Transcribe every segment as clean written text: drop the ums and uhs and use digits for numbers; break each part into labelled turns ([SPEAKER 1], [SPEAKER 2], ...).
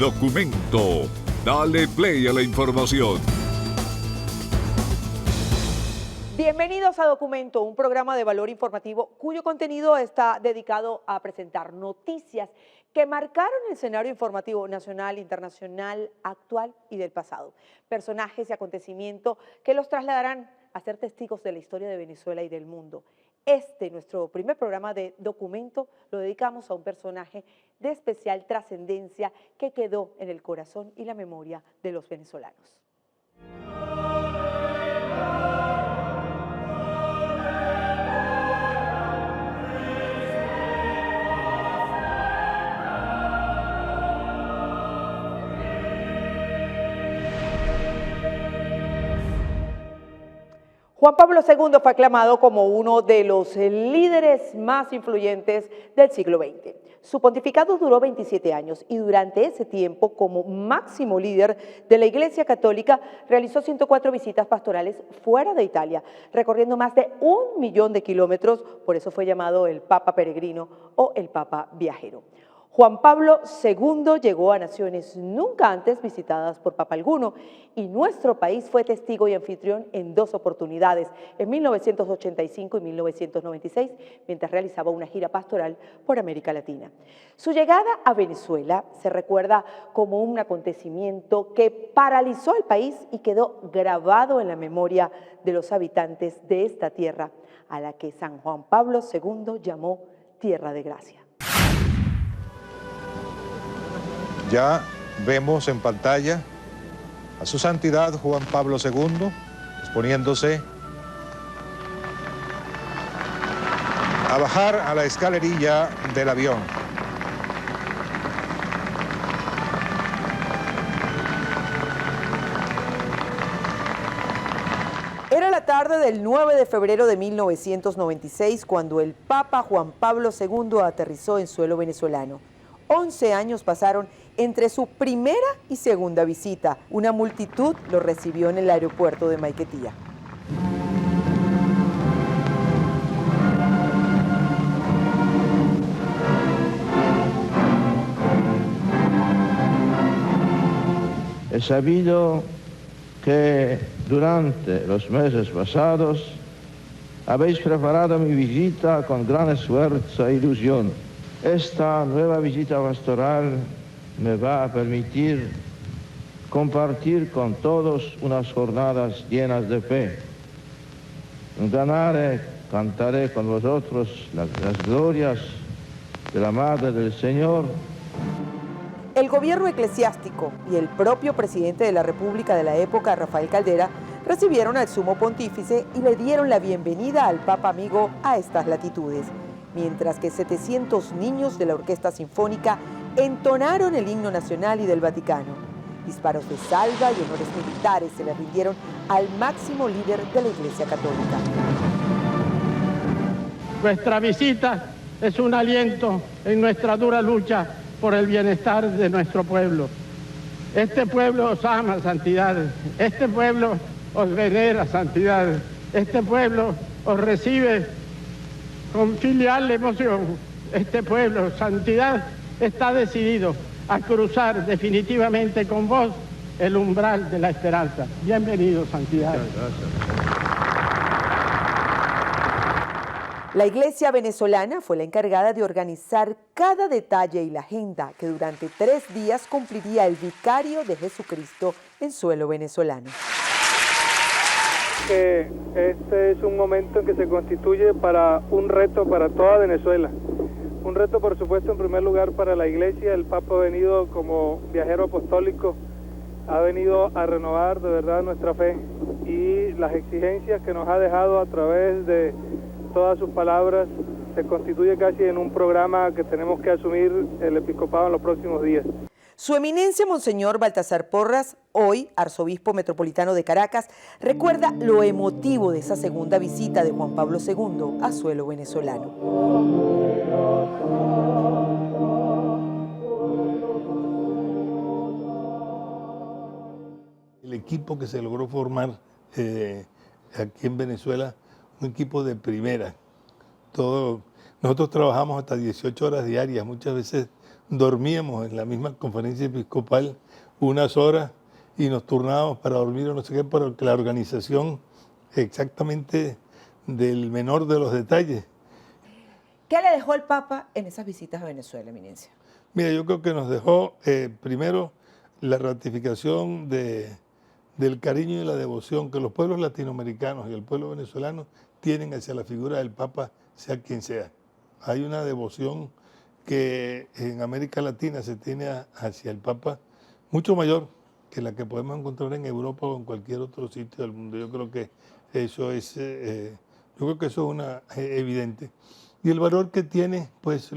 [SPEAKER 1] Documento. Dale play a la información.
[SPEAKER 2] Bienvenidos a Documento, un programa de valor informativo cuyo contenido está dedicado a presentar noticias que marcaron el escenario informativo nacional, internacional, actual y del pasado. Personajes y acontecimientos que los trasladarán a ser testigos de la historia de Venezuela y del mundo. Nuestro primer programa de Documento, lo dedicamos a un personaje de especial trascendencia que quedó en el corazón y la memoria de los venezolanos. Juan Pablo II fue aclamado como uno de los líderes más influyentes del siglo XX. Su pontificado duró 27 años y durante ese tiempo, como máximo líder de la Iglesia Católica, realizó 104 visitas pastorales fuera de Italia, recorriendo más de 1 millón de kilómetros, por eso fue llamado el Papa Peregrino o el Papa Viajero. Juan Pablo II llegó a naciones nunca antes visitadas por papa alguno y nuestro país fue testigo y anfitrión en 2 oportunidades, en 1985 y 1996, mientras realizaba una gira pastoral por América Latina. Su llegada a Venezuela se recuerda como un acontecimiento que paralizó al país y quedó grabado en la memoria de los habitantes de esta tierra, a la que San Juan Pablo II llamó Tierra de Gracia.
[SPEAKER 3] Ya vemos en pantalla a su santidad Juan Pablo II disponiéndose a bajar a la escalerilla del avión.
[SPEAKER 2] Era la tarde del 9 de febrero de 1996 cuando el Papa Juan Pablo II aterrizó en suelo venezolano. 11 años pasaron entre su primera y segunda visita. Una multitud lo recibió en el aeropuerto de Maiquetía.
[SPEAKER 4] He sabido que durante los meses pasados habéis preparado mi visita con gran esfuerzo e ilusión. Esta nueva visita pastoral me va a permitir compartir con todos unas jornadas llenas de fe. Cantaré con vosotros las glorias de la Madre del Señor.
[SPEAKER 2] El gobierno eclesiástico y el propio presidente de la República de la época, Rafael Caldera, recibieron al sumo pontífice y le dieron la bienvenida al Papa amigo a estas latitudes, mientras que 700 niños de la Orquesta Sinfónica entonaron el himno nacional y del Vaticano. Disparos de salva y honores militares se le rindieron al máximo líder de la Iglesia Católica.
[SPEAKER 5] Nuestra visita es un aliento en nuestra dura lucha por el bienestar de nuestro pueblo. Este pueblo os ama, santidad. Este pueblo os venera, santidad. Este pueblo os recibe con filial emoción. Este pueblo, santidad, está decidido a cruzar definitivamente con vos el umbral de la esperanza. Bienvenido, santidad.
[SPEAKER 3] Muchas gracias.
[SPEAKER 2] La Iglesia venezolana fue la encargada de organizar cada detalle y la agenda que durante 3 días cumpliría el vicario de Jesucristo en suelo venezolano.
[SPEAKER 6] Que este es un momento en que se constituye para un reto para toda Venezuela. Un reto, por supuesto, en primer lugar para la Iglesia. El Papa ha venido como viajero apostólico, ha venido a renovar de verdad nuestra fe y las exigencias que nos ha dejado a través de todas sus palabras se constituye casi en un programa que tenemos que asumir el episcopado en los próximos días.
[SPEAKER 2] Su eminencia Monseñor Baltasar Porras, hoy arzobispo metropolitano de Caracas, recuerda lo emotivo de esa segunda visita de Juan Pablo II a suelo venezolano.
[SPEAKER 7] El equipo que se logró formar aquí en Venezuela, un equipo de primera. Nosotros trabajamos hasta 18 horas diarias, muchas veces dormíamos en la misma conferencia episcopal unas horas y nos turnábamos para dormir o no sé qué, porque la organización exactamente del menor de los detalles.
[SPEAKER 2] ¿Qué le dejó el Papa en esas visitas a Venezuela, Eminencia?
[SPEAKER 7] Mira, yo creo que nos dejó primero la ratificación del cariño y la devoción que los pueblos latinoamericanos y el pueblo venezolano tienen hacia la figura del Papa, sea quien sea. Hay una devoción que en América Latina se tiene hacia el Papa mucho mayor que la que podemos encontrar en Europa o en cualquier otro sitio del mundo. Yo creo que eso es, evidente. Y el valor que tiene, pues,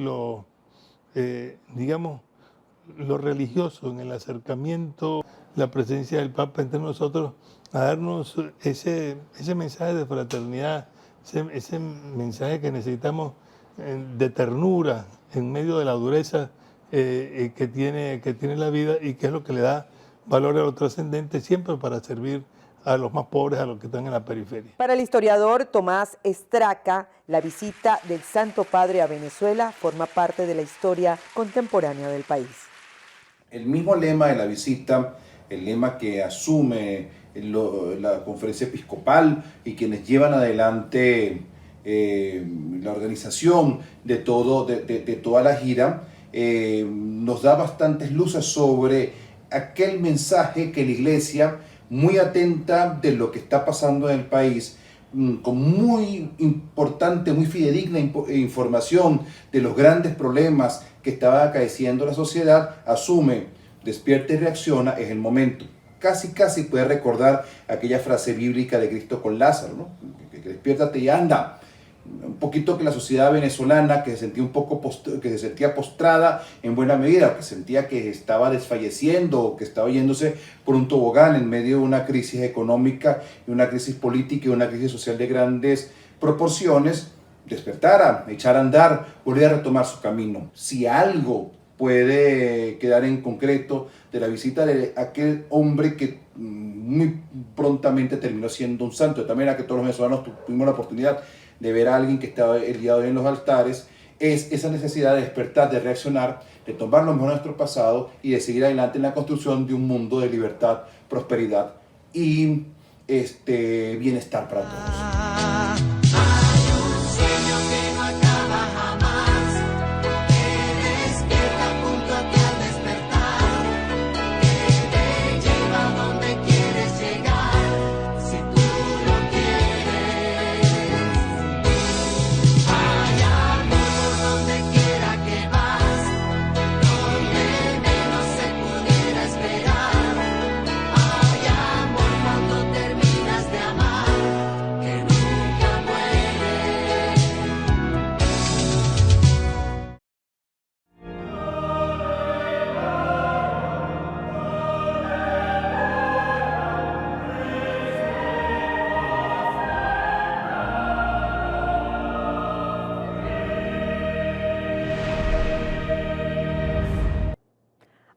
[SPEAKER 7] digamos, lo religioso en el acercamiento, la presencia del Papa entre nosotros, a darnos ese mensaje de fraternidad, ese mensaje que necesitamos de ternura en medio de la dureza que tiene la vida y que es lo que le da valor a lo trascendente siempre para servir a los más pobres, a los que están en la periferia.
[SPEAKER 2] Para el historiador Tomás Estraca, la visita del Santo Padre a Venezuela forma parte de la historia contemporánea del país.
[SPEAKER 8] El mismo lema de la visita, el lema que asume la conferencia episcopal y quienes llevan adelante la organización de toda la gira, nos da bastantes luces sobre aquel mensaje que la Iglesia, muy atenta de lo que está pasando en el país, con muy importante, muy fidedigna información de los grandes problemas que estaba acaeciendo la sociedad, asume, despierta y reacciona, es el momento. Casi puede recordar aquella frase bíblica de Cristo con Lázaro, ¿no? Que despiértate y anda. Un poquito que la sociedad venezolana, que se sentía que se sentía postrada en buena medida, que sentía que estaba desfalleciendo o que estaba yéndose por un tobogán en medio de una crisis económica y una crisis política y una crisis social de grandes proporciones, despertara, echara a andar, volviera a retomar su camino. Si algo puede quedar en concreto de la visita de aquel hombre que muy prontamente terminó siendo un santo, de tal manera que todos los venezolanos tuvimos la oportunidad de ver a alguien que estaba el día de hoy en los altares, es esa necesidad de despertar, de reaccionar, de tomar lo mejor de nuestro pasado y de seguir adelante en la construcción de un mundo de libertad, prosperidad y bienestar para todos.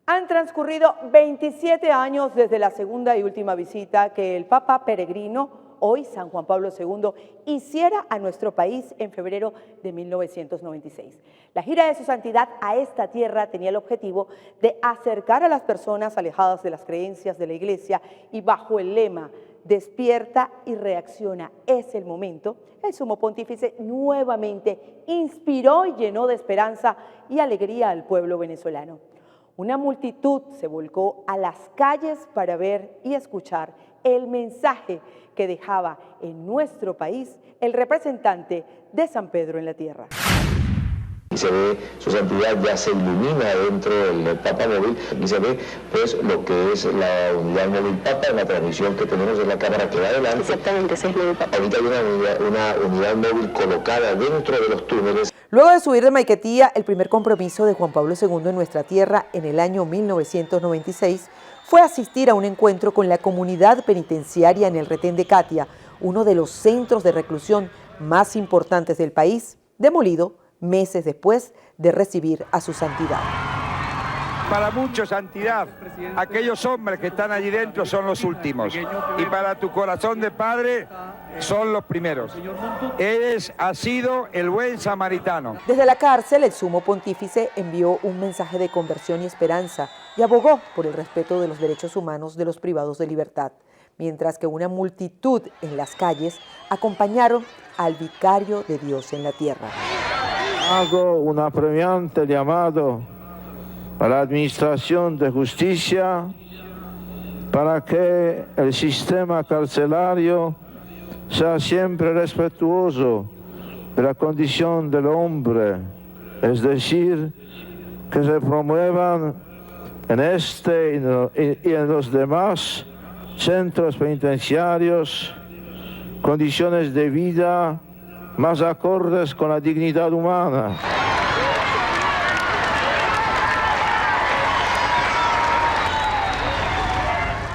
[SPEAKER 2] Han transcurrido 27 años desde la segunda y última visita que el Papa peregrino, hoy San Juan Pablo II, hiciera a nuestro país en febrero de 1996. La gira de su santidad a esta tierra tenía el objetivo de acercar a las personas alejadas de las creencias de la Iglesia y bajo el lema "Despierta y reacciona, es el momento", el sumo pontífice nuevamente inspiró y llenó de esperanza y alegría al pueblo venezolano. Una multitud se volcó a las calles para ver y escuchar el mensaje que dejaba en nuestro país el representante de San Pedro en la tierra.
[SPEAKER 9] Y se ve, su santidad ya se ilumina dentro del Papa Móvil y se ve pues lo que es la unidad móvil Papa en la transmisión que tenemos en la cámara que va adelante.
[SPEAKER 10] Exactamente, ese es el Papa.
[SPEAKER 9] Ahorita hay una unidad móvil colocada dentro de los túneles.
[SPEAKER 2] Luego de subir de Maiquetía, el primer compromiso de Juan Pablo II en nuestra tierra en el año 1996 fue asistir a un encuentro con la comunidad penitenciaria en el Retén de Catia, uno de los centros de reclusión más importantes del país, demolido meses después de recibir a su santidad.
[SPEAKER 11] Para muchos, santidad, aquellos hombres que están allí dentro son los últimos. Y para tu corazón de padre, son los primeros. Ha sido el buen samaritano.
[SPEAKER 2] Desde la cárcel, el sumo pontífice envió un mensaje de conversión y esperanza y abogó por el respeto de los derechos humanos de los privados de libertad, mientras que una multitud en las calles acompañaron al vicario de Dios en la tierra.
[SPEAKER 4] Hago un apremiante llamado a la Administración de Justicia para que el sistema carcelario sea siempre respetuoso de la condición del hombre, es decir, que se promuevan en este y en los demás centros penitenciarios condiciones de vida más acordes con la dignidad humana.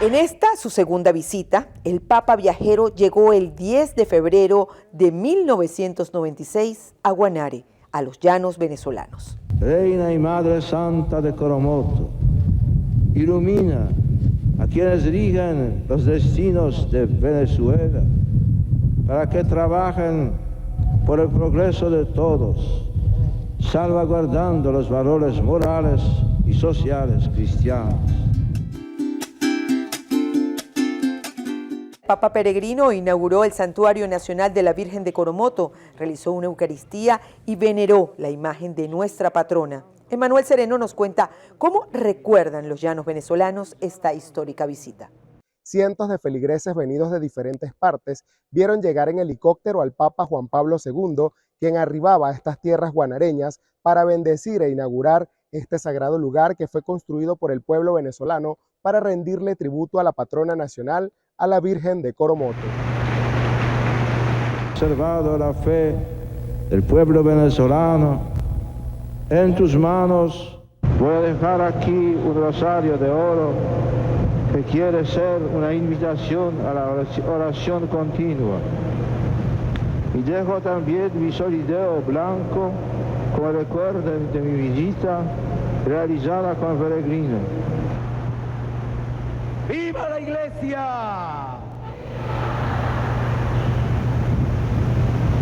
[SPEAKER 2] En esta, su segunda visita, el Papa Viajero llegó el 10 de febrero de 1996 a Guanare, a los llanos venezolanos.
[SPEAKER 4] Reina y Madre Santa de Coromoto, ilumina a quienes rigen los destinos de Venezuela para que trabajen por el progreso de todos, salvaguardando los valores morales y sociales cristianos.
[SPEAKER 2] Papa Peregrino inauguró el Santuario Nacional de la Virgen de Coromoto, realizó una Eucaristía y veneró la imagen de nuestra patrona. Emanuel Sereno nos cuenta cómo recuerdan los llanos venezolanos esta histórica visita.
[SPEAKER 10] Cientos de feligreses venidos de diferentes partes vieron llegar en helicóptero al Papa Juan Pablo II, quien arribaba a estas tierras guanareñas para bendecir e inaugurar este sagrado lugar que fue construido por el pueblo venezolano para rendirle tributo a la patrona nacional, a la Virgen de Coromoto.
[SPEAKER 4] Observado la fe del pueblo venezolano, en tus manos voy a dejar aquí un rosario de oro que quiere ser una invitación a la oración continua. Y dejo también mi solideo blanco como recuerdo de mi visita realizada con Peregrino.
[SPEAKER 11] ¡Viva la Iglesia!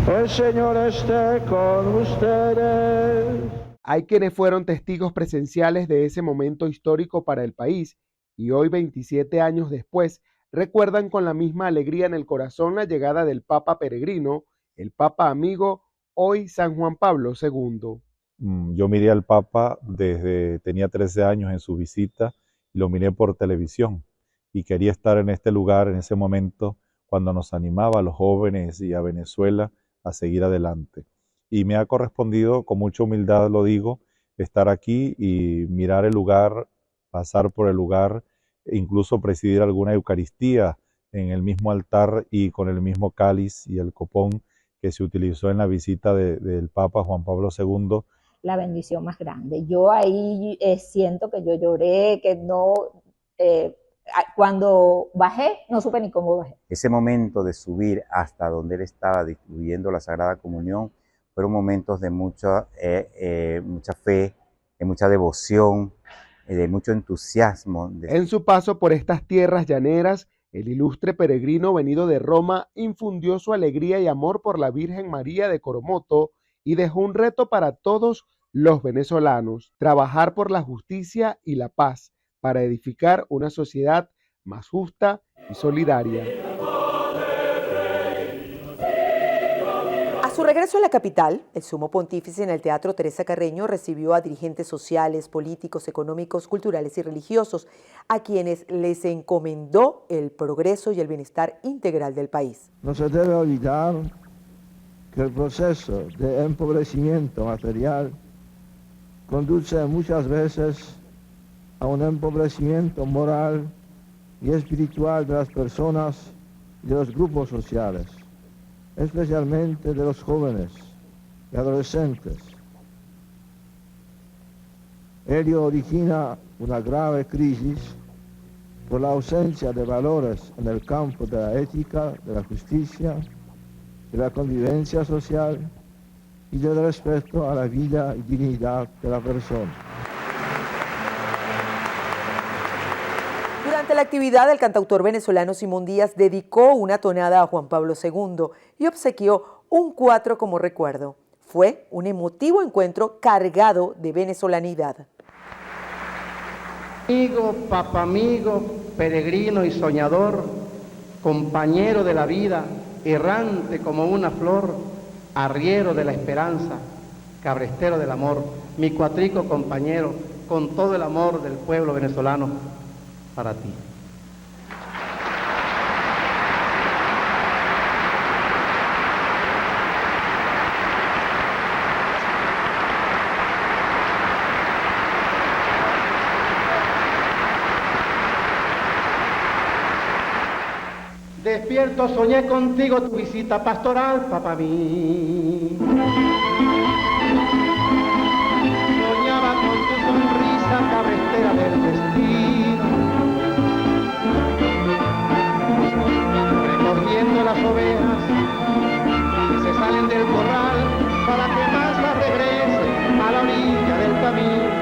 [SPEAKER 4] El Señor esté con ustedes.
[SPEAKER 10] Hay quienes fueron testigos presenciales de ese momento histórico para el país y hoy, 27 años después, recuerdan con la misma alegría en el corazón la llegada del Papa Peregrino, el Papa amigo, hoy San Juan Pablo II.
[SPEAKER 12] Yo miré al Papa desde tenía 13 años en su visita y lo miré por televisión y quería estar en este lugar en ese momento cuando nos animaba a los jóvenes y a Venezuela a seguir adelante. Y me ha correspondido, con mucha humildad lo digo, estar aquí y mirar el lugar, pasar por el lugar, e incluso presidir alguna Eucaristía en el mismo altar y con el mismo cáliz y el copón que se utilizó en la visita del Papa Juan Pablo II.
[SPEAKER 13] La bendición más grande. Yo ahí siento que yo lloré, que no... cuando bajé, no supe ni cómo bajé.
[SPEAKER 14] Ese momento de subir hasta donde él estaba distribuyendo la Sagrada Comunión fueron momentos de mucha fe, de mucha devoción, de mucho entusiasmo.
[SPEAKER 10] En su paso por estas tierras llaneras, el ilustre peregrino venido de Roma infundió su alegría y amor por la Virgen María de Coromoto y dejó un reto para todos los venezolanos: trabajar por la justicia y la paz, para edificar una sociedad más justa y solidaria.
[SPEAKER 2] A su regreso a la capital, el sumo pontífice en el Teatro Teresa Carreño recibió a dirigentes sociales, políticos, económicos, culturales y religiosos, a quienes les encomendó el progreso y el bienestar integral del país.
[SPEAKER 4] No se debe olvidar que el proceso de empobrecimiento material conduce muchas veces a un empobrecimiento moral y espiritual de las personas y de los grupos sociales, especialmente de los jóvenes y adolescentes. Ello origina una grave crisis por la ausencia de valores en el campo de la ética, de la justicia, de la convivencia social y del respeto a la vida y dignidad de la persona.
[SPEAKER 2] Durante Durante la actividad, el cantautor venezolano Simón Díaz dedicó una tonada a Juan Pablo II y obsequió un cuatro como recuerdo. Fue un emotivo encuentro cargado de venezolanidad.
[SPEAKER 5] Amigo, papamigo, peregrino y soñador, compañero de la vida, errante como una flor, arriero de la esperanza, cabrestero del amor, mi cuatrico compañero, con todo el amor del pueblo venezolano, para ti. Despierto, soñé contigo tu visita pastoral, papá mío. Soñaba con tu sonrisa cabrestera del destino, recogiendo las ovejas que se salen del corral para que más las regresen a la orilla del camino.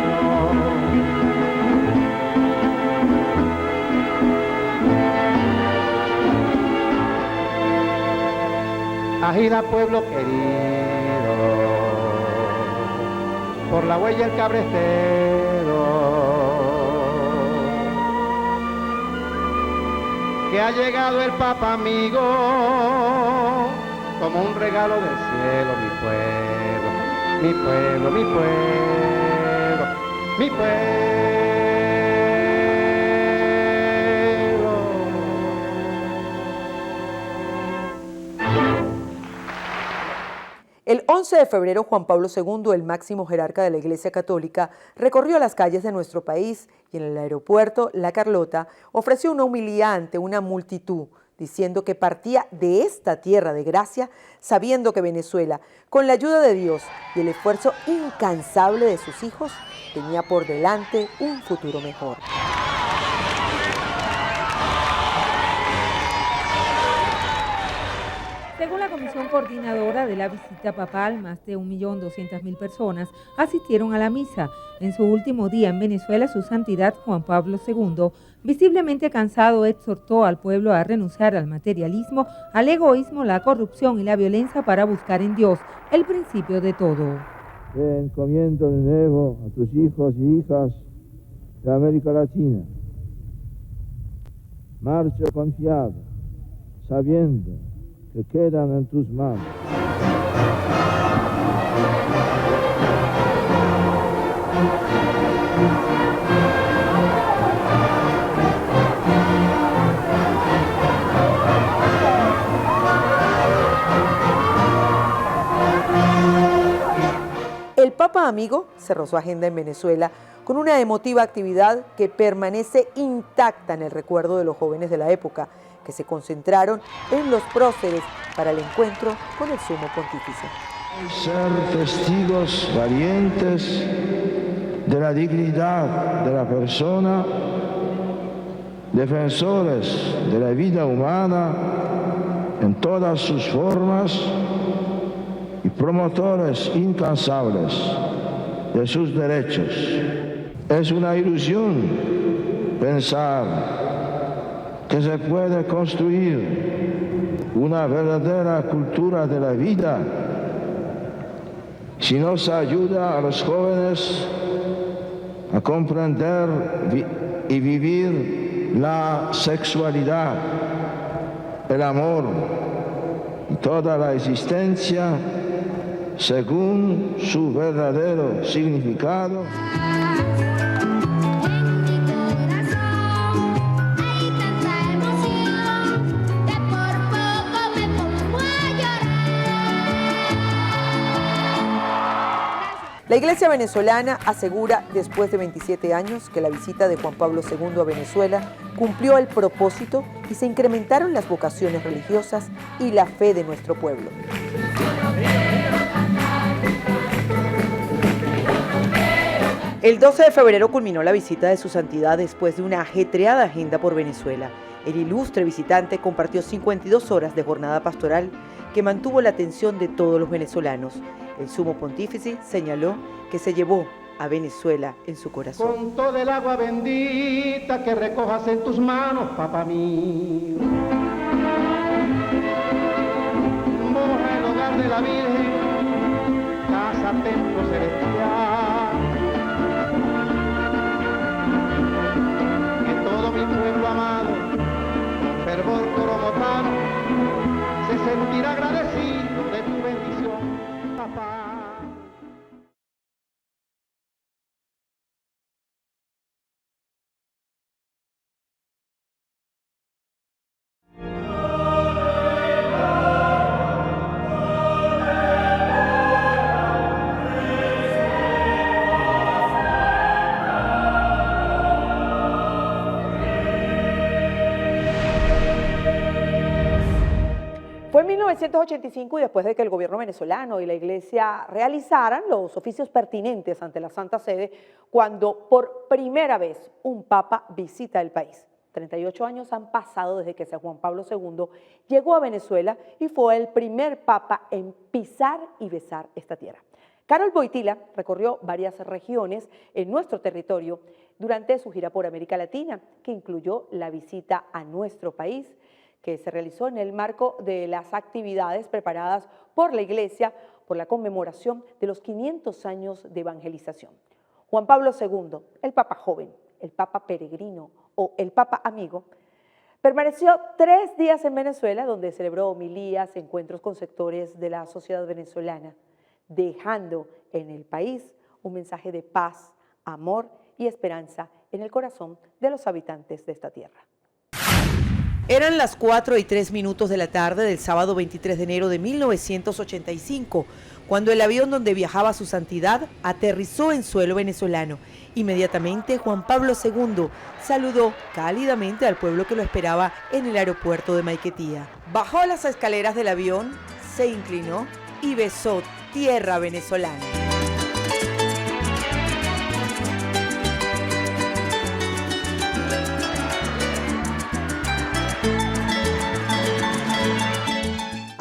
[SPEAKER 5] Agida pueblo querido, por la huella el cabrestero, que ha llegado el Papa amigo, como un regalo del cielo, mi pueblo, mi pueblo, mi pueblo, mi pueblo.
[SPEAKER 2] El 11 de febrero, Juan Pablo II, el máximo jerarca de la Iglesia Católica, recorrió las calles de nuestro país y en el aeropuerto La Carlota ofreció una homilía ante una multitud, diciendo que partía de esta tierra de gracia, sabiendo que Venezuela, con la ayuda de Dios y el esfuerzo incansable de sus hijos, tenía por delante un futuro mejor.
[SPEAKER 15] Según la Comisión Coordinadora de la visita papal, más de 1.200.000 personas asistieron a la misa. En su último día en Venezuela, su santidad Juan Pablo II, visiblemente cansado, exhortó al pueblo a renunciar al materialismo, al egoísmo, la corrupción y la violencia para buscar en Dios el principio de todo.
[SPEAKER 4] Te encomiendo de nuevo a tus hijos y hijas de América Latina. Marcho confiado, sabiendo que quedan en tus manos.
[SPEAKER 2] El Papa Amigo cerró su agenda en Venezuela con una emotiva actividad que permanece intacta en el recuerdo de los jóvenes de la época, que se concentraron en los próceres para el encuentro con el Sumo Pontífice.
[SPEAKER 4] Ser testigos valientes de la dignidad de la persona, defensores de la vida humana en todas sus formas y promotores incansables de sus derechos. Es una ilusión pensar que se puede construir una verdadera cultura de la vida si nos ayuda a los jóvenes a comprender y vivir la sexualidad, el amor y toda la existencia según su verdadero significado.
[SPEAKER 2] La Iglesia venezolana asegura, después de 27 años, que la visita de Juan Pablo II a Venezuela cumplió el propósito y se incrementaron las vocaciones religiosas y la fe de nuestro pueblo. El 12 de febrero culminó la visita de su santidad después de una ajetreada agenda por Venezuela. El ilustre visitante compartió 52 horas de jornada pastoral que mantuvo la atención de todos los venezolanos. El Sumo Pontífice señaló que se llevó a Venezuela en su corazón.
[SPEAKER 5] Con toda el agua bendita que recojas en tus manos, papá mío. Moja el hogar de la Virgen, casa, templo celestial. Que todo mi pueblo amado, con fervor coromotano, se sentirá agradecido de tu bendición, papá.
[SPEAKER 2] Fue en 1985 y después de que el gobierno venezolano y la iglesia realizaran los oficios pertinentes ante la Santa Sede, cuando por primera vez un papa visita el país. 38 años han pasado desde que San Juan Pablo II llegó a Venezuela y fue el primer papa en pisar y besar esta tierra. Carol Boitila recorrió varias regiones en nuestro territorio durante su gira por América Latina, que incluyó la visita a nuestro país, que se realizó en el marco de las actividades preparadas por la Iglesia por la conmemoración de los 500 años de evangelización. Juan Pablo II, el Papa joven, el Papa peregrino o el Papa amigo, permaneció 3 días en Venezuela, donde celebró homilías, encuentros con sectores de la sociedad venezolana, dejando en el país un mensaje de paz, amor y esperanza en el corazón de los habitantes de esta tierra. Eran las 4:03 de la tarde del sábado 23 de enero de 1985, cuando el avión donde viajaba su santidad aterrizó en suelo venezolano. Inmediatamente Juan Pablo II saludó cálidamente al pueblo que lo esperaba en el aeropuerto de Maiquetía. Bajó las escaleras del avión, se inclinó y besó tierra venezolana.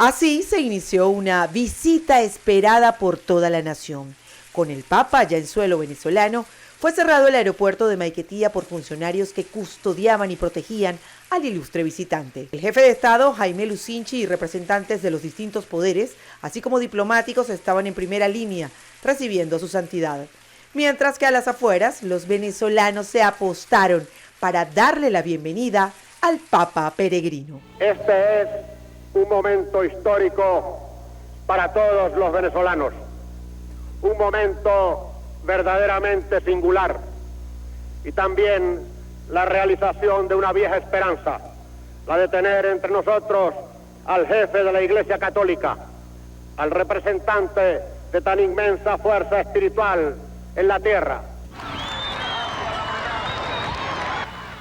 [SPEAKER 2] Así se inició una visita esperada por toda la nación. Con el Papa ya en suelo venezolano, fue cerrado el aeropuerto de Maiquetía por funcionarios que custodiaban y protegían al ilustre visitante. El jefe de Estado, Jaime Lucinchi, y representantes de los distintos poderes, así como diplomáticos, estaban en primera línea recibiendo a su santidad. Mientras que a las afueras, los venezolanos se apostaron para darle la bienvenida al Papa peregrino.
[SPEAKER 5] Este es un momento histórico para todos los venezolanos, un momento verdaderamente singular y también la realización de una vieja esperanza, la de tener entre nosotros al jefe de la Iglesia Católica, al representante de tan inmensa fuerza espiritual en la tierra.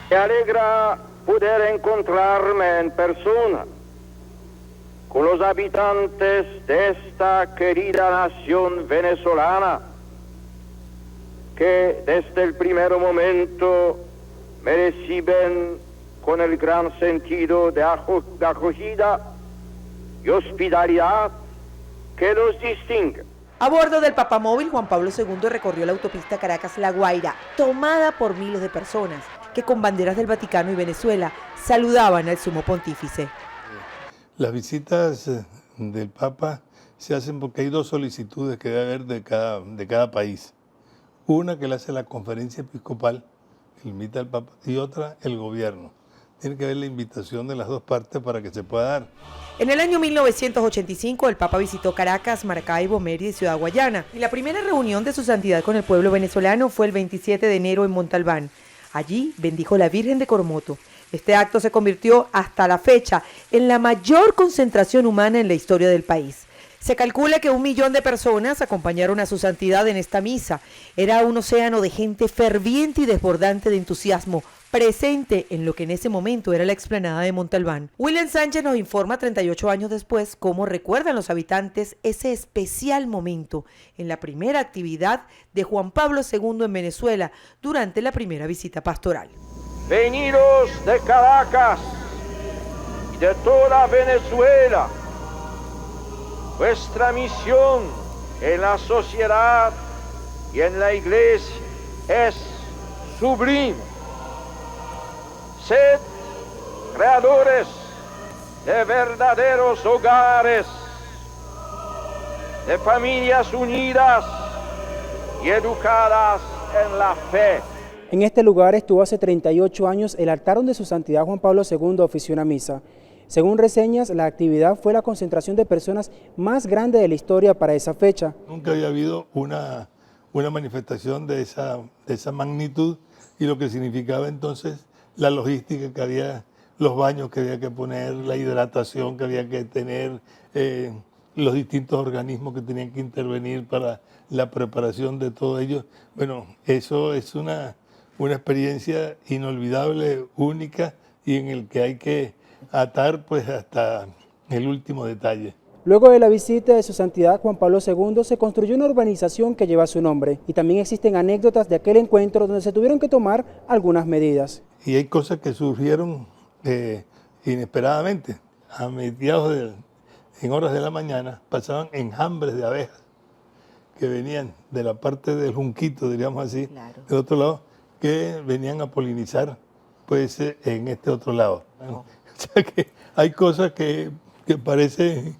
[SPEAKER 16] Me alegra poder encontrarme en persona con los habitantes de esta querida nación venezolana, que desde el primer momento me reciben con el gran sentido de acogida y hospitalidad que los distingue.
[SPEAKER 2] A bordo del papamóvil, Juan Pablo II recorrió la autopista Caracas-La Guaira, tomada por miles de personas que con banderas del Vaticano y Venezuela saludaban al sumo pontífice.
[SPEAKER 7] Las visitas del Papa se hacen porque hay 2 solicitudes que debe haber de cada país. Una que le hace la conferencia episcopal, que invita al Papa, y otra el gobierno. Tiene que haber la invitación de las 2 partes para que se pueda dar.
[SPEAKER 2] En el año 1985, el Papa visitó Caracas, Maracaibo, Mérida y Ciudad Guayana. Y la primera reunión de su santidad con el pueblo venezolano fue el 27 de enero en Montalbán. Allí bendijo la Virgen de Coromoto. Este acto se convirtió hasta la fecha en la mayor concentración humana en la historia del país. Se calcula que 1 millón de personas acompañaron a su santidad en esta misa. Era un océano de gente ferviente y desbordante de entusiasmo, presente en lo que en ese momento era la explanada de Montalbán. William Sánchez nos informa 38 años después cómo recuerdan los habitantes ese especial momento en la primera actividad de Juan Pablo II en Venezuela durante la primera visita pastoral.
[SPEAKER 16] Venidos de Caracas y de toda Venezuela, vuestra misión en la sociedad
[SPEAKER 11] y en la iglesia es sublime. Sed creadores de verdaderos hogares, de familias unidas y educadas en la fe.
[SPEAKER 17] En este lugar estuvo hace 38 años el altar donde su santidad Juan Pablo II ofició una misa. Según reseñas, la actividad fue la concentración de personas más grande de la historia para esa fecha.
[SPEAKER 7] Nunca había habido una manifestación de esa magnitud y lo que significaba entonces la logística que había, los baños que había que poner, la hidratación que había que tener, los distintos organismos que tenían que intervenir para la preparación de todo ello. Bueno, eso es una experiencia inolvidable, única, y en el que hay que atar pues hasta el último detalle.
[SPEAKER 17] Luego de la visita de su santidad Juan Pablo II se construyó una urbanización que lleva su nombre y también existen anécdotas de aquel encuentro donde se tuvieron que tomar algunas medidas.
[SPEAKER 7] Y hay cosas que surgieron inesperadamente. A mediados en horas de la mañana pasaban enjambres de abejas que venían de la parte del Junquito, diríamos así, claro, del otro lado, que venían a polinizar pues en este otro lado. Oh. O sea que hay cosas que parecen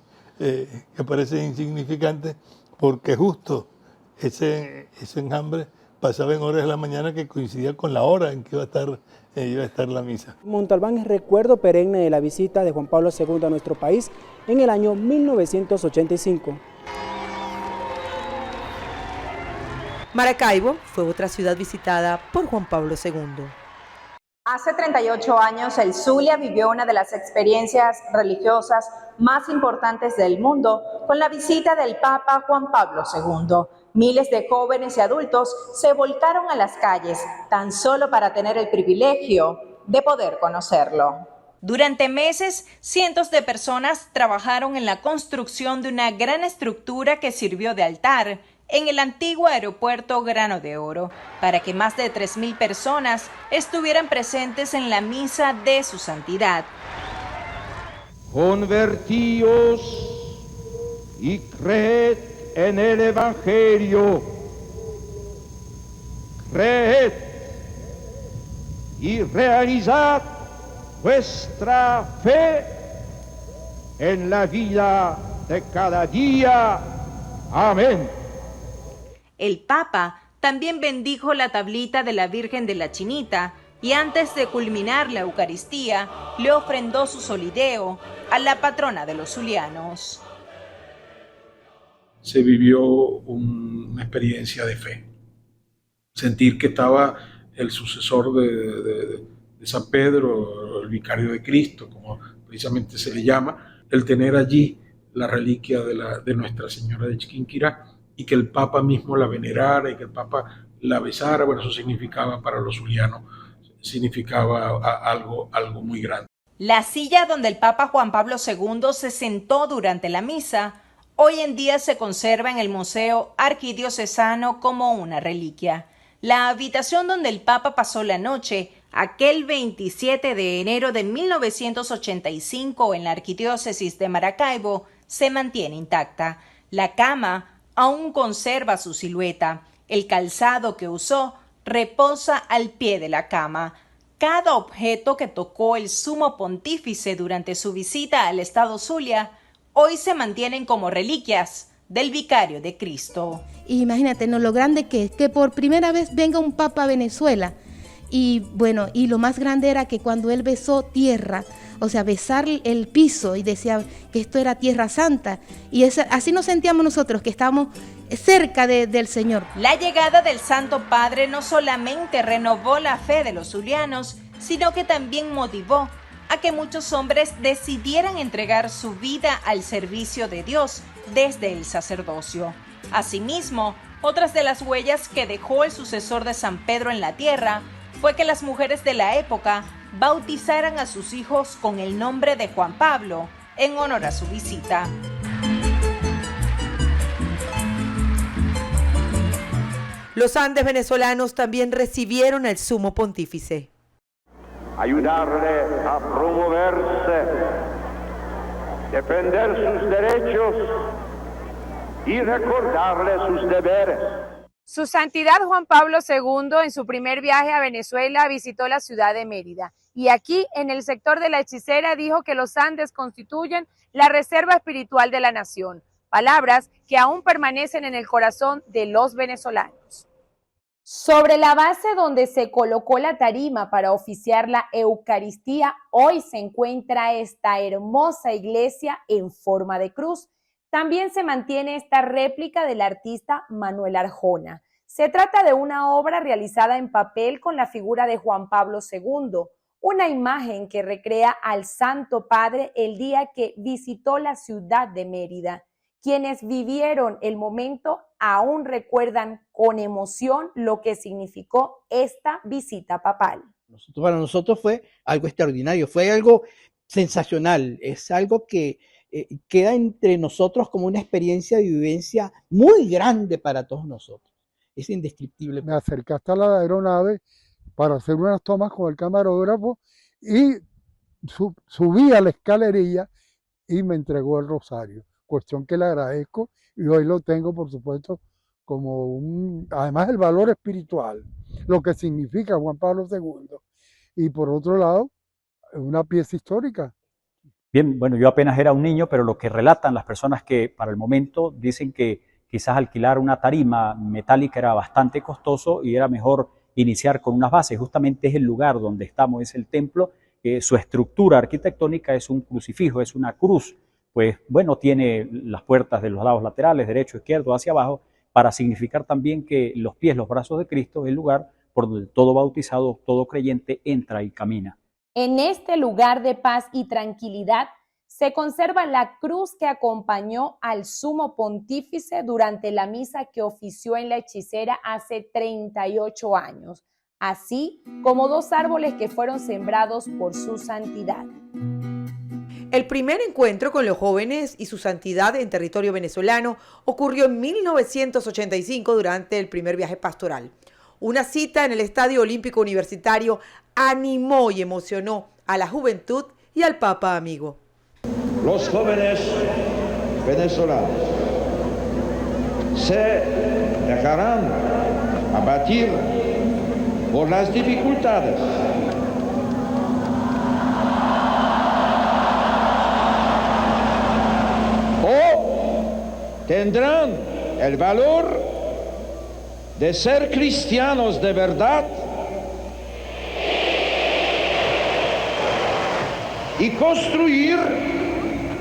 [SPEAKER 7] insignificantes porque justo ese enjambre pasaba en horas de la mañana que coincidía con la hora en que iba a estar la misa.
[SPEAKER 17] Montalbán es recuerdo perenne de la visita de Juan Pablo II a nuestro país en el año 1985.
[SPEAKER 2] Maracaibo fue otra ciudad visitada por Juan Pablo II.
[SPEAKER 18] Hace 38 años, el Zulia vivió una de las experiencias religiosas más importantes del mundo con la visita del Papa Juan Pablo II. Miles de jóvenes y adultos se volcaron a las calles tan solo para tener el privilegio de poder conocerlo.
[SPEAKER 19] Durante meses, cientos de personas trabajaron en la construcción de una gran estructura que sirvió de altar en el antiguo aeropuerto Grano de Oro, para que más de 3.000 personas estuvieran presentes en la misa de su santidad.
[SPEAKER 11] Convertíos y creed en el Evangelio. Creed y realizad vuestra fe en la vida de cada día. Amén.
[SPEAKER 19] El Papa también bendijo la tablita de la Virgen de la Chinita y antes de culminar la Eucaristía, le ofrendó su solideo a la patrona de los zulianos.
[SPEAKER 20] Se vivió una experiencia de fe. Sentir que estaba el sucesor de San Pedro, el vicario de Cristo, como precisamente se le llama, el tener allí la reliquia de Nuestra Señora de Chiquinquirá, y que el Papa mismo la venerara y que el Papa la besara, bueno, eso significaba para los zulianos, significaba algo muy grande.
[SPEAKER 19] La silla donde el Papa Juan Pablo II se sentó durante la misa, hoy en día se conserva en el Museo Arquidiocesano como una reliquia. La habitación donde el Papa pasó la noche, aquel 27 de enero de 1985 en la Arquidiócesis de Maracaibo, se mantiene intacta. La cama aún conserva su silueta. El calzado que usó reposa al pie de la cama. Cada objeto que tocó el sumo pontífice durante su visita al estado Zulia hoy se mantienen como reliquias del vicario de Cristo.
[SPEAKER 21] Imagínate, ¿no? Lo grande que es que por primera vez venga un papa a Venezuela. Y bueno, y lo más grande era que cuando él besó tierra, o sea, besar el piso y decía que esto era tierra santa. Y así nos sentíamos nosotros, que estábamos cerca del Señor.
[SPEAKER 19] La llegada del Santo Padre no solamente renovó la fe de los zulianos, sino que también motivó a que muchos hombres decidieran entregar su vida al servicio de Dios desde el sacerdocio. Asimismo, otras de las huellas que dejó el sucesor de San Pedro en la tierra fue que las mujeres de la época bautizaran a sus hijos con el nombre de Juan Pablo en honor a su visita.
[SPEAKER 2] Los Andes venezolanos también recibieron al sumo pontífice.
[SPEAKER 16] Ayudarle a promoverse, defender sus derechos y recordarle sus deberes.
[SPEAKER 1] Su Santidad Juan Pablo II, en su primer viaje a Venezuela, visitó la ciudad de Mérida. Y aquí, en el sector de la Hechicera, dijo que los Andes constituyen la reserva espiritual de la nación. Palabras que aún permanecen en el corazón de los venezolanos.
[SPEAKER 18] Sobre la base donde se colocó la tarima para oficiar la Eucaristía, hoy se encuentra esta hermosa iglesia en forma de cruz. También se mantiene esta réplica del artista Manuel Arjona. Se trata de una obra realizada en papel con la figura de Juan Pablo II, una imagen que recrea al Santo Padre el día que visitó la ciudad de Mérida. Quienes vivieron el momento aún recuerdan con emoción lo que significó esta visita papal.
[SPEAKER 22] Para nosotros fue algo extraordinario, fue algo sensacional, es algo que queda entre nosotros como una experiencia de vivencia muy grande para todos nosotros. Es indescriptible.
[SPEAKER 23] Me acerqué hasta la aeronave para hacer unas tomas con el camarógrafo y subí a la escalerilla y me entregó el rosario, cuestión que le agradezco y hoy lo tengo, por supuesto, como además el valor espiritual, lo que significa Juan Pablo II y por otro lado, una pieza histórica.
[SPEAKER 24] Bien, bueno, yo apenas era un niño, pero lo que relatan las personas que para el momento dicen que quizás alquilar una tarima metálica era bastante costoso y era mejor iniciar con unas bases. Justamente es el lugar donde estamos, es el templo. Su estructura arquitectónica es un crucifijo, es una cruz. Pues bueno, tiene las puertas de los lados laterales, derecho, izquierdo, hacia abajo, para significar también que los pies, los brazos de Cristo es el lugar por donde todo bautizado, todo creyente entra y camina.
[SPEAKER 18] En este lugar de paz y tranquilidad se conserva la cruz que acompañó al sumo pontífice durante la misa que ofició en la Hechicera hace 38 años, así como 2 árboles que fueron sembrados por su santidad.
[SPEAKER 2] El primer encuentro con los jóvenes y su santidad en territorio venezolano ocurrió en 1985 durante el primer viaje pastoral. Una cita en el Estadio Olímpico Universitario animó y emocionó a la juventud y al Papa amigo.
[SPEAKER 11] Los jóvenes venezolanos se dejarán abatir por las dificultades. O tendrán el valor de ser cristianos de verdad y construir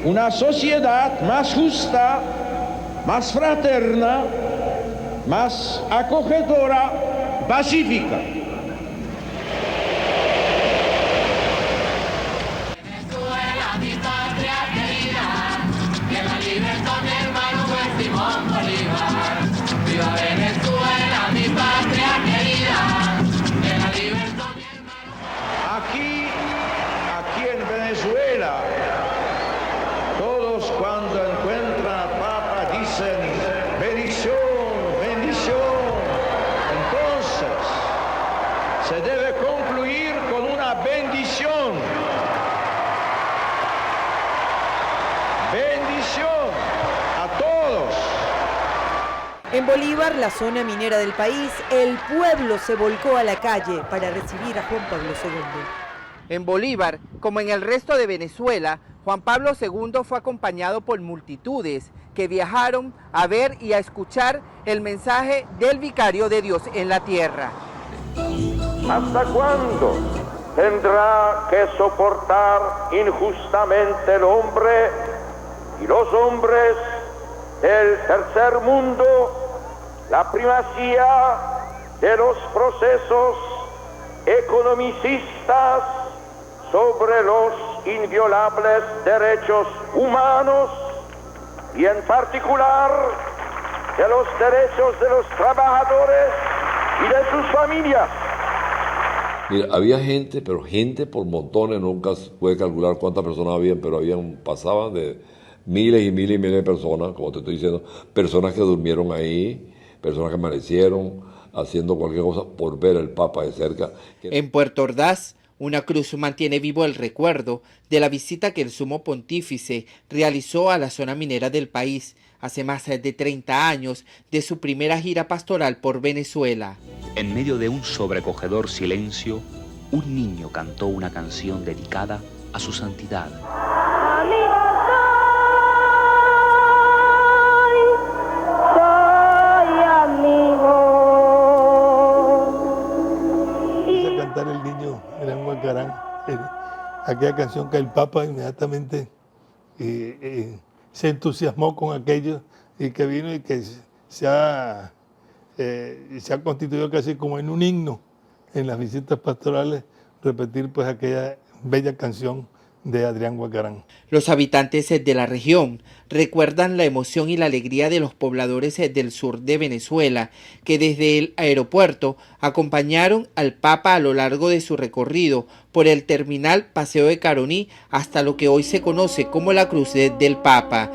[SPEAKER 11] una sociedad más justa, más fraterna, más acogedora, pacífica.
[SPEAKER 25] Venezuela, mi patria querida, que la libertad mi hermano fue Simón Bolívar. Viva Venezuela, mi patria querida, que la libertad mi hermano.
[SPEAKER 11] Aquí en Venezuela, todos cuando encuentran al Papa dicen bendición, bendición. Entonces, se debe concluir con una bendición. Bendición a todos.
[SPEAKER 2] En Bolívar, la zona minera del país, el pueblo se volcó a la calle para recibir a Juan Pablo II.
[SPEAKER 26] En Bolívar, como en el resto de Venezuela, Juan Pablo II fue acompañado por multitudes que viajaron a ver y a escuchar el mensaje del vicario de Dios en la tierra.
[SPEAKER 16] ¿Hasta cuándo tendrá que soportar injustamente el hombre y los hombres del tercer mundo la primacía de los procesos economicistas sobre los inviolables derechos humanos y en particular de los derechos de los trabajadores y de sus familias?
[SPEAKER 27] Mira, había gente, pero gente por montones, nunca se puede calcular cuántas personas habían, pero pasaban de miles y miles y miles de personas, como te estoy diciendo, personas que durmieron ahí, personas que amanecieron haciendo cualquier cosa por ver al Papa de cerca.
[SPEAKER 26] En Puerto Ordaz, Una cruz mantiene vivo el recuerdo de la visita que el Sumo Pontífice realizó a la zona minera del país hace más de 30 años de su primera gira pastoral por Venezuela.
[SPEAKER 3] En medio de un sobrecogedor silencio, un niño cantó una canción dedicada a su santidad.
[SPEAKER 7] El niño Adrián Guacarán, aquella canción que el Papa inmediatamente se entusiasmó con aquello y que vino y que se ha constituido casi como en un himno en las visitas pastorales, repetir pues aquella bella canción de Adrián Guacarán.
[SPEAKER 26] Los habitantes de la región recuerdan la emoción y la alegría de los pobladores del sur de Venezuela, que desde el aeropuerto acompañaron al Papa a lo largo de su recorrido por el terminal Paseo de Caroní hasta lo que hoy se conoce como la Cruz del Papa.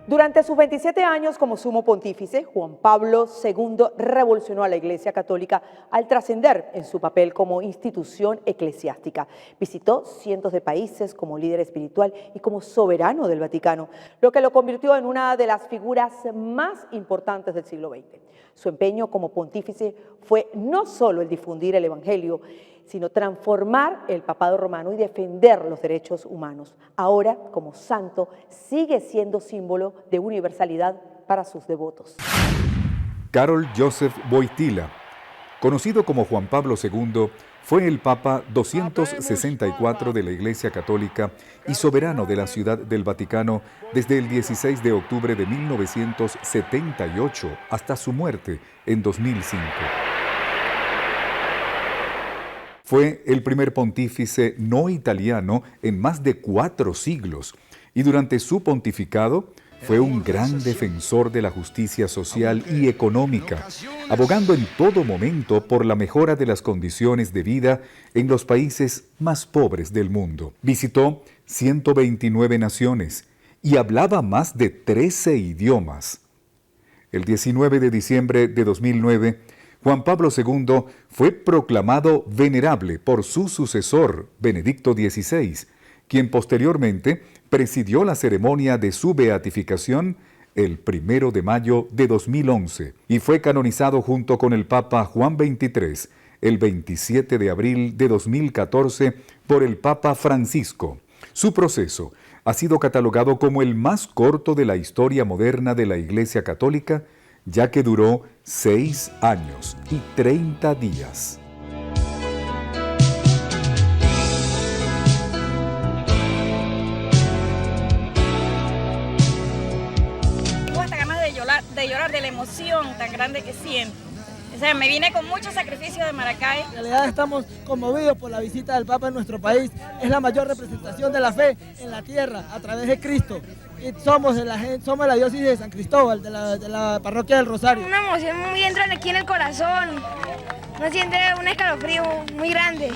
[SPEAKER 2] Durante sus 27 años como sumo pontífice, Juan Pablo II revolucionó a la Iglesia Católica al trascender en su papel como institución eclesiástica. Visitó cientos de países como líder espiritual y como soberano del Vaticano, lo que lo convirtió en una de las figuras más importantes del siglo XX. Su empeño como pontífice fue no solo el difundir el Evangelio, sino transformar el papado romano y defender los derechos humanos. Ahora, como santo, sigue siendo símbolo de universalidad para sus devotos.
[SPEAKER 6] Karol Józef Wojtyła, conocido como Juan Pablo II, fue el Papa 264 de la Iglesia Católica y soberano de la Ciudad del Vaticano desde el 16 de octubre de 1978 hasta su muerte en 2005. Fue el primer pontífice no italiano en más de 4 siglos y durante su pontificado fue un gran defensor de la justicia social y económica, abogando en todo momento por la mejora de las condiciones de vida en los países más pobres del mundo. Visitó 129 naciones y hablaba más de 13 idiomas. El 19 de diciembre de 2009, Juan Pablo II fue proclamado venerable por su sucesor, Benedicto XVI, quien posteriormente presidió la ceremonia de su beatificación el 1 de mayo de 2011 y fue canonizado junto con el Papa Juan XXIII el 27 de abril de 2014 por el Papa Francisco. Su proceso ha sido catalogado como el más corto de la historia moderna de la Iglesia Católica, ya que duró 6 años y 30 días.
[SPEAKER 8] Tengo hasta ganas de llorar de la emoción tan grande que siento. O sea, me vine con mucho sacrificio de Maracay.
[SPEAKER 9] En realidad estamos conmovidos por la visita del Papa en nuestro país. Es la mayor representación de la fe en la tierra a través de Cristo. Y somos la diócesis de San Cristóbal, de la parroquia del Rosario.
[SPEAKER 12] Una emoción muy entra aquí en el corazón. Uno siente un escalofrío muy grande.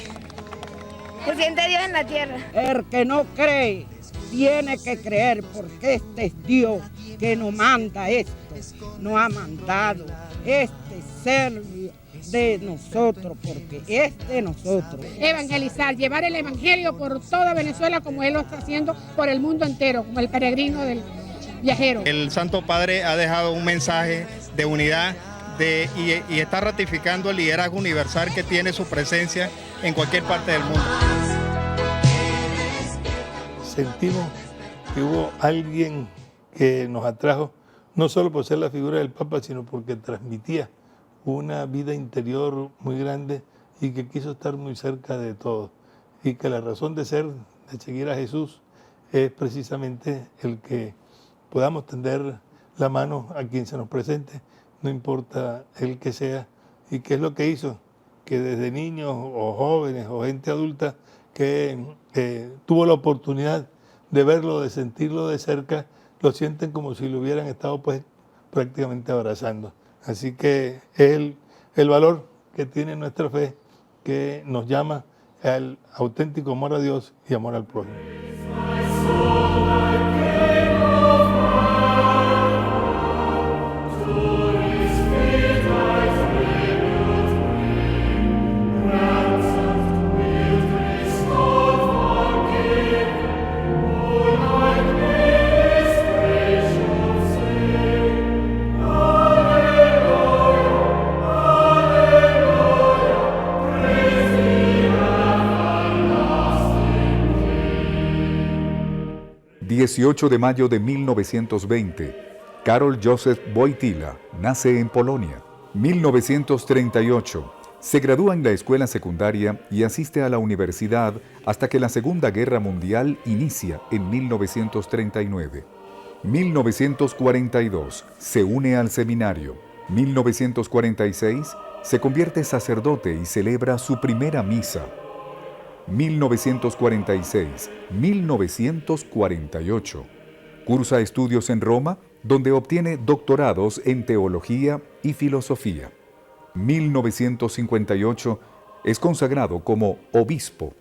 [SPEAKER 12] Se siente Dios en la tierra.
[SPEAKER 13] El que no cree tiene que creer, porque este es Dios que nos manda esto, nos ha mandado este ser de nosotros, porque es de nosotros.
[SPEAKER 14] Evangelizar, llevar el evangelio por toda Venezuela como él lo está haciendo por el mundo entero, como el peregrino del viajero.
[SPEAKER 28] El Santo Padre ha dejado un mensaje de unidad,
[SPEAKER 4] y está ratificando el liderazgo universal que tiene su presencia en cualquier parte del mundo.
[SPEAKER 7] Sentimos que hubo alguien que nos atrajo, no solo por ser la figura del Papa, sino porque transmitía una vida interior muy grande y que quiso estar muy cerca de todos. Y que la razón de ser, de seguir a Jesús, es precisamente el que podamos tender la mano a quien se nos presente, no importa el que sea. ¿Y qué es lo que hizo? Que desde niños o jóvenes o gente adulta que tuvo la oportunidad de verlo, de sentirlo de cerca, lo sienten como si lo hubieran estado pues prácticamente abrazando. Así que es el valor que tiene nuestra fe, que nos llama al auténtico amor a Dios y amor al prójimo.
[SPEAKER 6] 18 de mayo de 1920, Karol Józef Wojtyła nace en Polonia. 1938, se gradúa en la escuela secundaria y asiste a la universidad hasta que la Segunda Guerra Mundial inicia en 1939. 1942, se une al seminario. 1946, se convierte sacerdote y celebra su primera misa. 1946-1948. Cursa estudios en Roma, donde obtiene doctorados en teología y filosofía. 1958 es consagrado como obispo.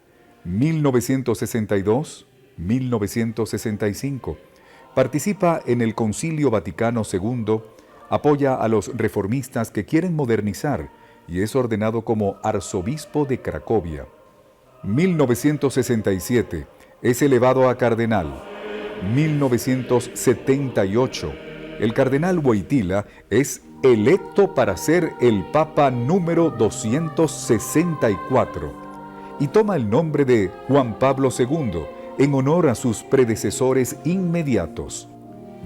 [SPEAKER 6] 1962-1965 participa en el Concilio Vaticano II, apoya a los reformistas que quieren modernizar y es ordenado como arzobispo de Cracovia. 1967 es elevado a cardenal. 1978 el cardenal Wojtyła es electo para ser el Papa número 264 y toma el nombre de Juan Pablo II en honor a sus predecesores inmediatos.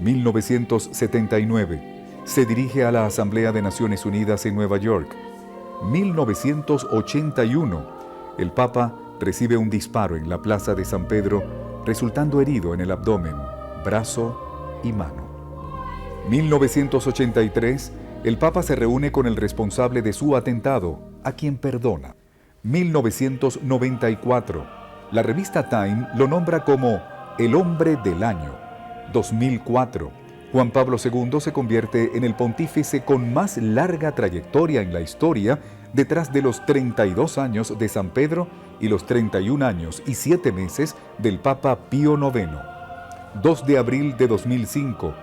[SPEAKER 6] 1979 se dirige a la Asamblea de Naciones Unidas en Nueva York. 1981 el Papa recibe un disparo en la Plaza de San Pedro, resultando herido en el abdomen, brazo y mano. 1983, el Papa se reúne con el responsable de su atentado, a quien perdona. 1994, la revista Time lo nombra como el hombre del año. 2004, Juan Pablo II se convierte en el pontífice con más larga trayectoria en la historia, detrás de los 32 años de San Pedro y los 31 años y 7 meses del Papa Pío IX. 2 de abril de 2005,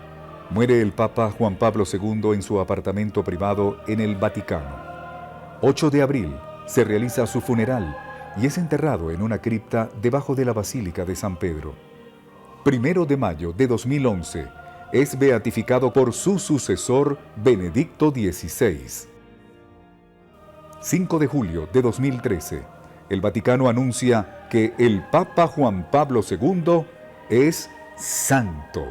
[SPEAKER 6] muere el Papa Juan Pablo II en su apartamento privado en el Vaticano. 8 de abril se realiza su funeral y es enterrado en una cripta debajo de la Basílica de San Pedro. 1 de mayo de 2011 es beatificado por su sucesor Benedicto XVI. 5 de julio de 2013, el Vaticano anuncia que el Papa Juan Pablo II es santo.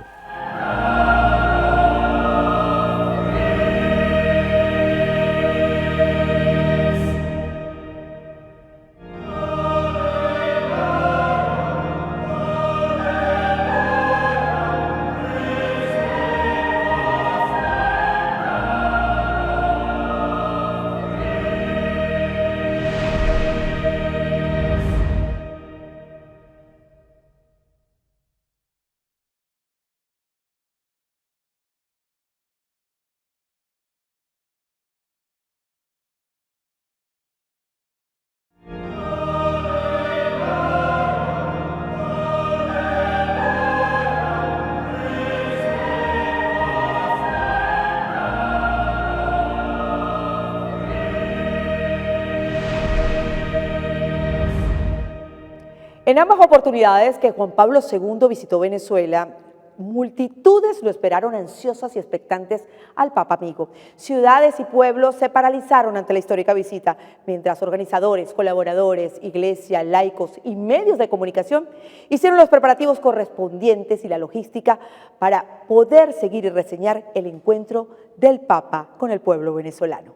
[SPEAKER 2] En ambas oportunidades que Juan Pablo II visitó Venezuela, multitudes lo esperaron ansiosas y expectantes al Papa Amigo. Ciudades y pueblos se paralizaron ante la histórica visita, mientras organizadores, colaboradores, iglesia, laicos y medios de comunicación hicieron los preparativos correspondientes y la logística para poder seguir y reseñar el encuentro del Papa con el pueblo venezolano.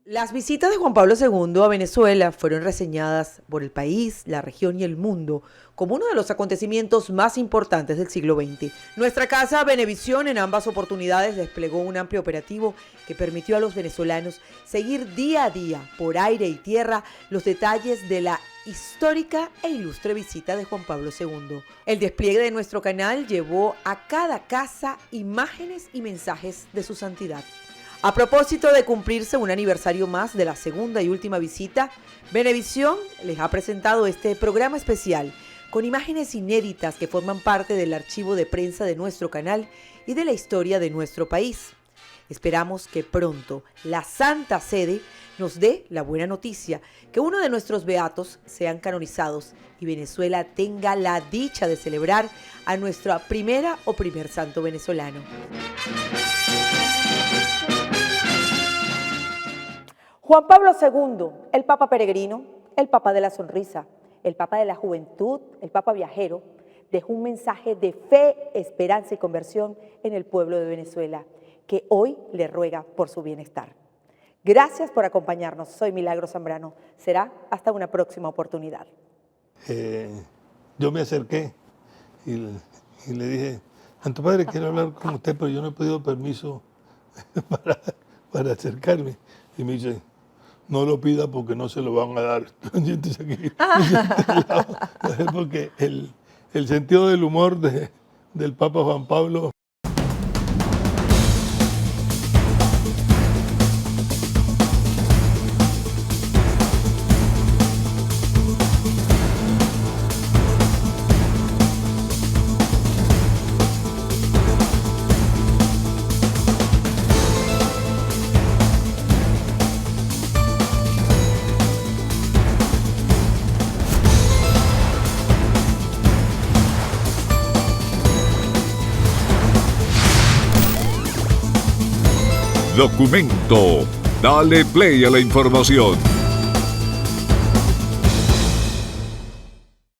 [SPEAKER 2] Las visitas de Juan Pablo II a Venezuela fueron reseñadas por el país, la región y el mundo como uno de los acontecimientos más importantes del siglo XX. Nuestra casa Venevisión en ambas oportunidades desplegó un amplio operativo que permitió a los venezolanos seguir día a día, por aire y tierra, los detalles de la histórica e ilustre visita de Juan Pablo II. El despliegue de nuestro canal llevó a cada casa imágenes y mensajes de su santidad. A propósito de cumplirse un aniversario más de la segunda y última visita, Venevisión les ha presentado este programa especial con imágenes inéditas que forman parte del archivo de prensa de nuestro canal y de la historia de nuestro país. Esperamos que pronto la Santa Sede nos dé la buena noticia que uno de nuestros beatos sean canonizados y Venezuela tenga la dicha de celebrar a nuestra primera o primer santo venezolano. Juan Pablo II, el Papa peregrino, el Papa de la sonrisa, el Papa de la juventud, el Papa viajero, dejó un mensaje de fe, esperanza y conversión en el pueblo de Venezuela, que hoy le ruega por su bienestar. Gracias por acompañarnos. Soy Milagros Zambrano. Será hasta una próxima oportunidad.
[SPEAKER 7] Yo me acerqué y le dije, Santo Padre, quiero hablar con usted, pero yo no he pedido permiso para acercarme. Y me dice, no lo pida porque no se lo van a dar. Porque el sentido del humor del Papa Juan Pablo.
[SPEAKER 5] Documento. Dale play a la información.